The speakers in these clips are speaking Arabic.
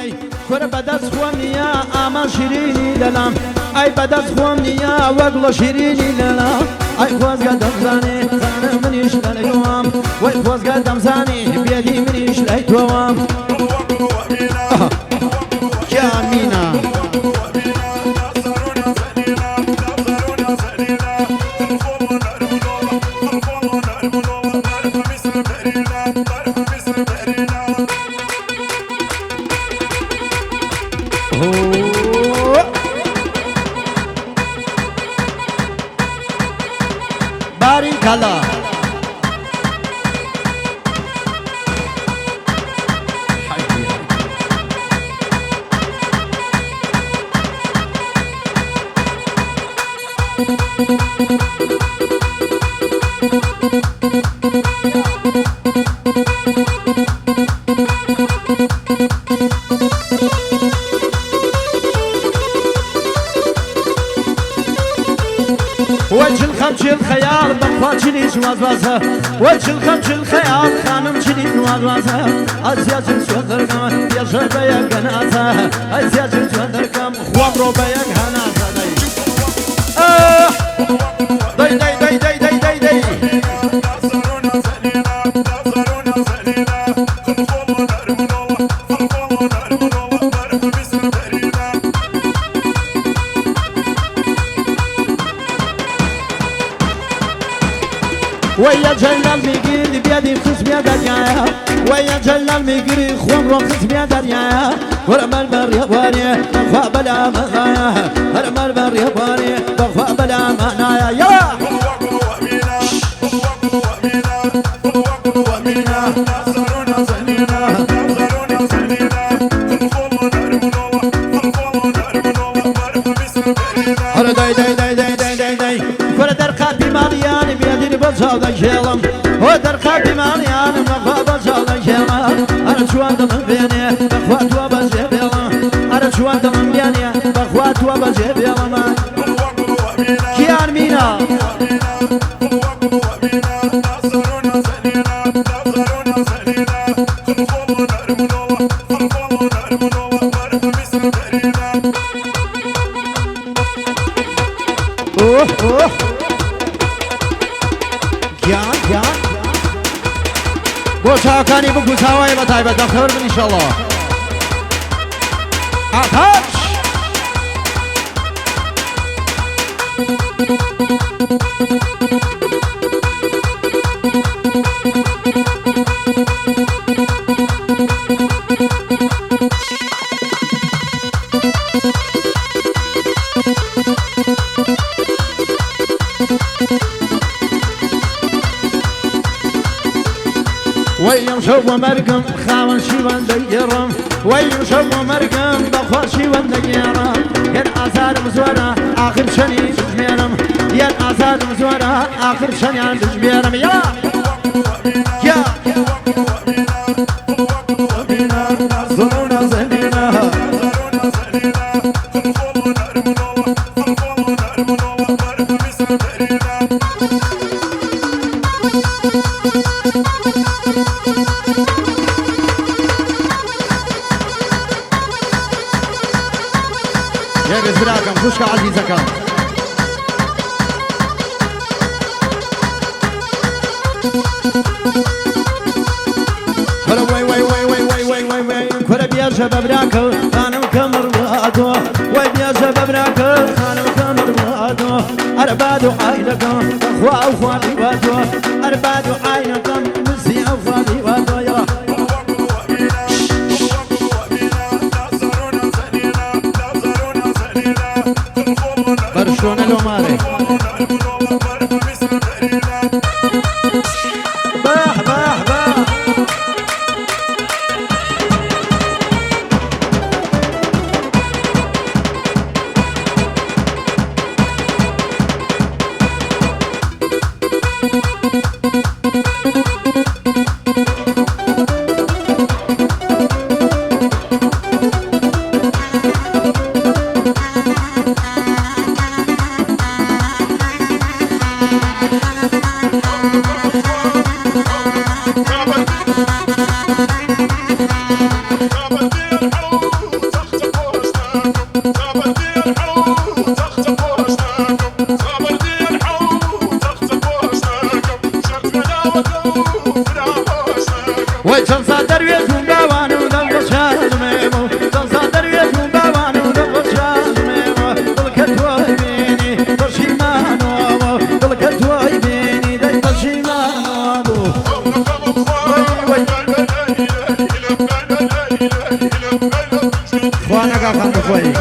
دەی کورە بەدەست خۆم نییە ئامان شیرینی لەلام ئەی بەدەست خۆم نییە وەک لە شیرینی لەلام ئەی خۆزگە دەمزانێ خانە منیش لەلای تۆم وەی خۆزگە دەمزانێ بێدی منیش لای تۆم کامینە باریکەڵا وجه الخمش الخيال بخواتشني جواز وازها وجه الخمش الخيال خانم شني جواز وازها أزياج سوذر كم يا شباب يا جنازة أزياج سوذر كم خوامرو بيا جنازة داي داي داي داي داي داي داي ويا جلال ميقري بيدي خص بيدا دنيا ويا جلال ميقري خوم رو خص بيدا دنيا ورم البر يباني بخوا بلا مغايا ورم البر يباني بخوا بلا منايا يا هر داي داي داي داي داي داي داي كل درقات بماليان بيدي بزاو ذا شيلم هو درقات بماليان مخوا بزاو ذا شيلم أنا شوان دم بيني بخوا توا بزيب يلم أنا شوان دم بيني بخوا توا بزيب يلم كيان مينا اوه گیان گیان بۆ چاوەکانی بگو چاوای بە تایبەت بەخێوەر بن ئینشەڵڵا ئاتاش ويم شو مرقم خاون شيوان ديرم ويم شو مرقم بخوا شيوان ديرم ين آزار مزورا آخر شني تجميرم ين آزار مزورا آخر شني تجميرم يا يا زونا زنينا يا بزراكم خوشك عزيزكم هلا وي وي وي وي وي وي وي وي كل بيا شباب راكو خانم كمر وادو وي بيا شباب راكو خانم كمر وادو أربادو عينكم أخوا أخواتي وادو أربادو عينكم مسي أخواتي وادو يا برشلونة لو مالي باه باه باه كان بخوي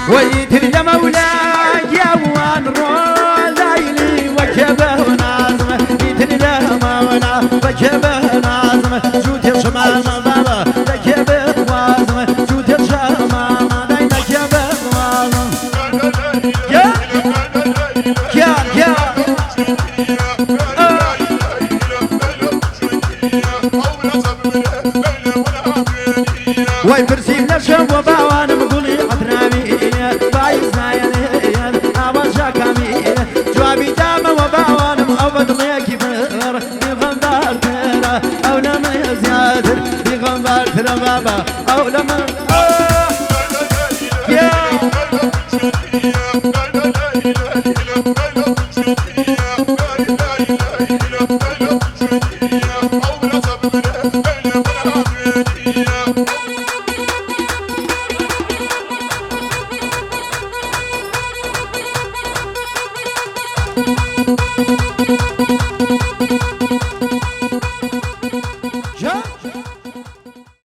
ويتر يا مولاي يا وان ليلي وجبه نازمه يتر يا مولاي وجبه نازمه جود يا شمال بابا وجبه وازمه جود يا شمال وجبه وازمه يا واي برسيم لشب وباوان مقولي عطرامي بايز نايلين أبا كامي جوابي دام وباوان مؤبد ميكي فر بغنبار ترى أو لما يزيادر بغنبار ترى بابا أو لما Yeah.